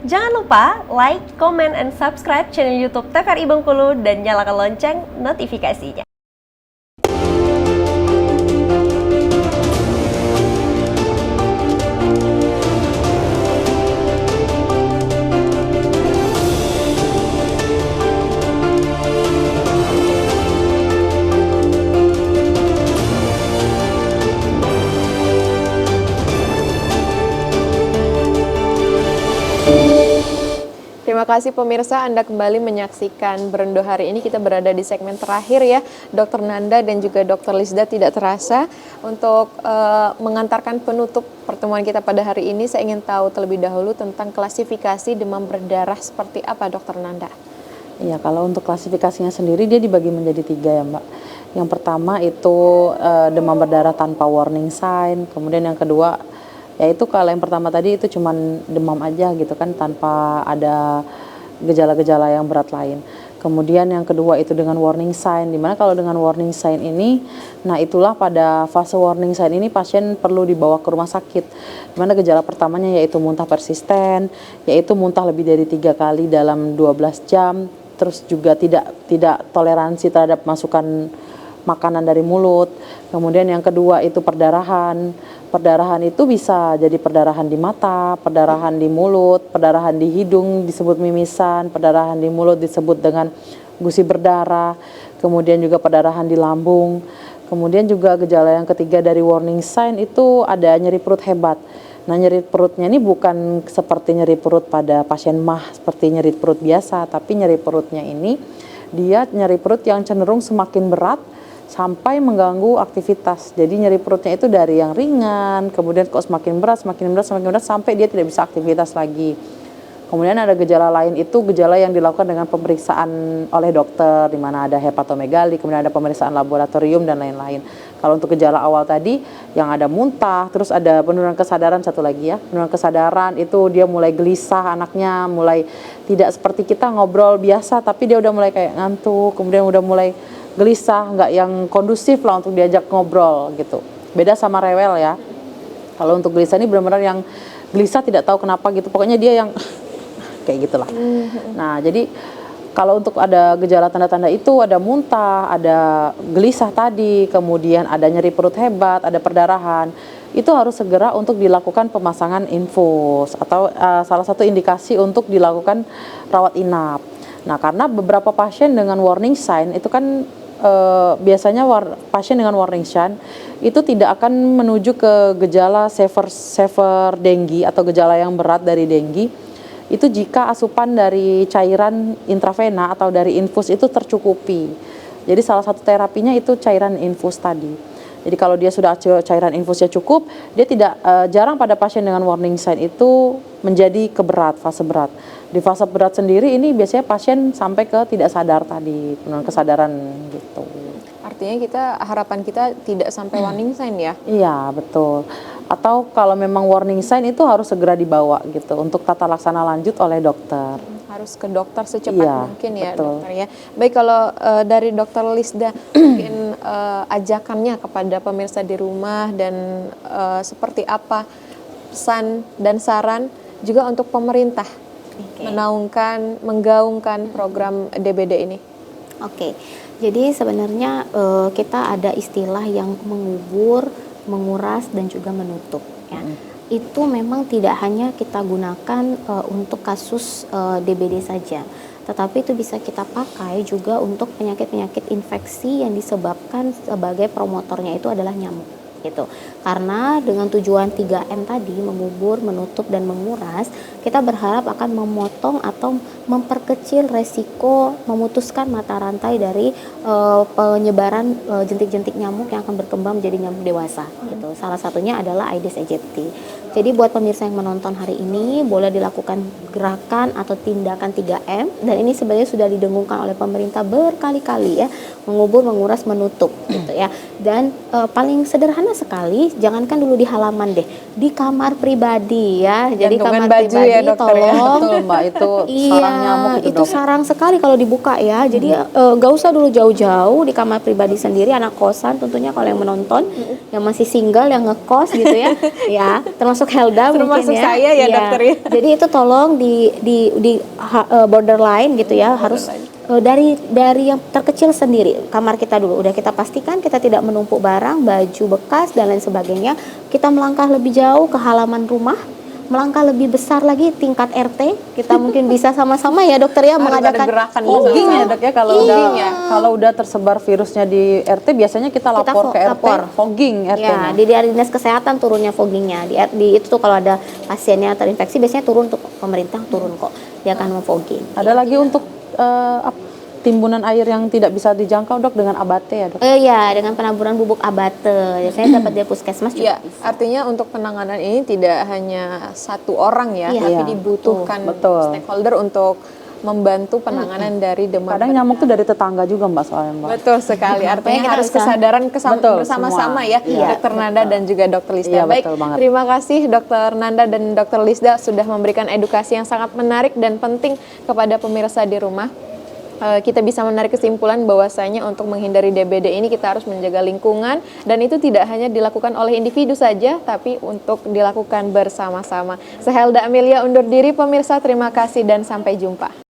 Jangan lupa like, comment, and subscribe channel YouTube TVRI Bengkulu dan nyalakan lonceng notifikasinya. Terima kasih pemirsa, Anda kembali menyaksikan Berendo hari ini. Kita berada di segmen terakhir ya, Dr. Nanda dan juga Dr. Lisda. Tidak terasa untuk mengantarkan penutup pertemuan kita pada hari ini, saya ingin tahu terlebih dahulu tentang klasifikasi demam berdarah seperti apa, Dr. Nanda? Iya, kalau untuk klasifikasinya sendiri dia dibagi menjadi 3 ya Mbak. Yang pertama itu demam berdarah tanpa warning sign, kemudian yang kedua yaitu kalau yang pertama tadi itu cuman demam aja gitu kan tanpa ada gejala-gejala yang berat lain. Kemudian yang kedua itu dengan warning sign, dimana kalau dengan warning sign ini, nah itulah pada fase warning sign ini pasien perlu dibawa ke rumah sakit. Dimana gejala pertamanya yaitu muntah persisten, yaitu muntah lebih dari 3 kali dalam 12 jam, terus juga tidak toleransi terhadap masukan makanan dari mulut. Kemudian yang kedua itu perdarahan. Perdarahan itu bisa jadi perdarahan di mata, perdarahan di mulut, perdarahan di hidung disebut mimisan, perdarahan di mulut disebut dengan gusi berdarah, kemudian juga perdarahan di lambung. Kemudian juga gejala yang ketiga dari warning sign itu ada nyeri perut hebat. Nah, nyeri perutnya ini bukan seperti nyeri perut pada pasien MAH seperti nyeri perut biasa, tapi nyeri perutnya ini dia nyeri perut yang cenderung semakin berat sampai mengganggu aktivitas. Jadi nyeri perutnya itu dari yang ringan, kemudian kok semakin berat sampai dia tidak bisa aktivitas lagi. Kemudian ada gejala lain itu gejala yang dilakukan dengan pemeriksaan oleh dokter, di mana ada hepatomegali, kemudian ada pemeriksaan laboratorium dan lain-lain. Kalau untuk gejala awal tadi yang ada muntah, terus ada penurunan kesadaran, satu lagi ya, penurunan kesadaran itu dia mulai gelisah anaknya, mulai tidak seperti kita ngobrol biasa, tapi dia udah mulai kayak ngantuk, kemudian udah mulai gelisah, nggak yang kondusif lah untuk diajak ngobrol gitu. Beda sama rewel ya. Kalau untuk gelisah ini benar-benar yang gelisah tidak tahu kenapa gitu. Pokoknya dia yang kayak gitulah. Nah, jadi kalau untuk ada gejala tanda-tanda itu ada muntah, ada gelisah tadi, kemudian ada nyeri perut hebat, ada perdarahan, itu harus segera untuk dilakukan pemasangan infus atau salah satu indikasi untuk dilakukan rawat inap. Nah, karena beberapa pasien dengan warning sign itu kan biasanya pasien dengan warning sign itu tidak akan menuju ke gejala severe dengue atau gejala yang berat dari dengue itu jika asupan dari cairan intravena atau dari infus itu tercukupi. Jadi salah satu terapinya itu cairan infus tadi. Jadi kalau dia sudah cairan infusnya cukup, dia tidak jarang pada pasien dengan warning sign itu menjadi fase berat. Di fase berat sendiri ini biasanya pasien sampai ke tidak sadar tadi, penurunan kesadaran gitu. Artinya harapan kita tidak sampai warning sign ya? Iya, betul. Atau kalau memang warning sign itu harus segera dibawa gitu untuk tata laksana lanjut oleh dokter. Harus ke dokter secepat mungkin ya, betul. Dokter ya. Baik, kalau dari Dokter Lisda mungkin ajakannya kepada pemirsa di rumah dan seperti apa pesan dan saran juga untuk pemerintah menggaungkan program DBD ini. Oke. Jadi sebenarnya kita ada istilah yang mengubur, menguras dan juga menutup ya. Itu memang tidak hanya kita gunakan untuk kasus DBD saja, tetapi itu bisa kita pakai juga untuk penyakit-penyakit infeksi yang disebabkan sebagai promotornya itu adalah nyamuk gitu. Karena dengan tujuan 3M tadi, mengubur, menutup dan menguras, kita berharap akan memotong atau memperkecil resiko memutuskan mata rantai dari penyebaran jentik-jentik nyamuk yang akan berkembang menjadi nyamuk dewasa gitu. Salah satunya adalah Aedes aegypti. Jadi buat pemirsa yang menonton hari ini boleh dilakukan gerakan atau tindakan 3M, dan ini sebenarnya sudah didengungkan oleh pemerintah berkali-kali ya, mengubur, menguras, menutup gitu ya. Dan paling sederhana sekali, jangankan dulu di halaman deh, di kamar pribadi ya. Jadi Gantungan kamar baju pribadi ya, dokter, ya. tolong Betul Mbak, itu iya, sarang nyamuk itu Dok. sarang sekali kalau dibuka ya. Jadi gak usah dulu jauh-jauh di kamar pribadi sendiri, anak kosan tentunya kalau yang menonton, yang masih single, yang ngekos gitu ya, ya termasuk Helda Termasuk mungkin ya. saya ya, dokter ya. Jadi itu tolong di borderline gitu ya, harus dari yang terkecil sendiri, kamar kita dulu. Udah kita pastikan kita tidak menumpuk barang, baju bekas dan lain sebagainya. Kita melangkah lebih jauh ke halaman rumah, melangkah lebih besar lagi tingkat RT. Kita mungkin bisa sama-sama ya dokter ya Harus ada mengadakan gerakan Fogging ya Dok ya, Iya. kalau udah tersebar virusnya di RT biasanya kita lapor ke RT, lapor. fogging Ya, RT-nya. di dinas kesehatan turunnya foggingnya. Di itu tuh kalau ada pasiennya terinfeksi biasanya turun, untuk pemerintah turun kok. Dia akan memfogging. Ada lagi untuk timbunan air yang tidak bisa dijangkau Dok dengan abate ya Dok. Iya, dengan penaburan bubuk abate. Biasanya dapat dari puskesmas juga. Ya, artinya untuk penanganan ini tidak hanya satu orang ya, Iya. tapi Iya, dibutuhkan betul. stakeholder untuk membantu penanganan dari demam Kadang nyamuk tuh dari tetangga juga Mbak soalnya Mbak. Betul sekali, artinya kita harus bisa- kesadaran Betul, bersama-sama semua. ya, Iya, Dokter Nanda dan juga Dokter Lisda. Iya, Baik, betul banget. terima kasih Dokter Nanda dan Dokter Lisda sudah memberikan edukasi yang sangat menarik dan penting kepada pemirsa di rumah. Kita bisa menarik kesimpulan bahwasanya untuk menghindari DBD ini kita harus menjaga lingkungan, dan itu tidak hanya dilakukan oleh individu saja, tapi untuk dilakukan bersama-sama. Saya Helda Amelia undur diri pemirsa, terima kasih dan sampai jumpa.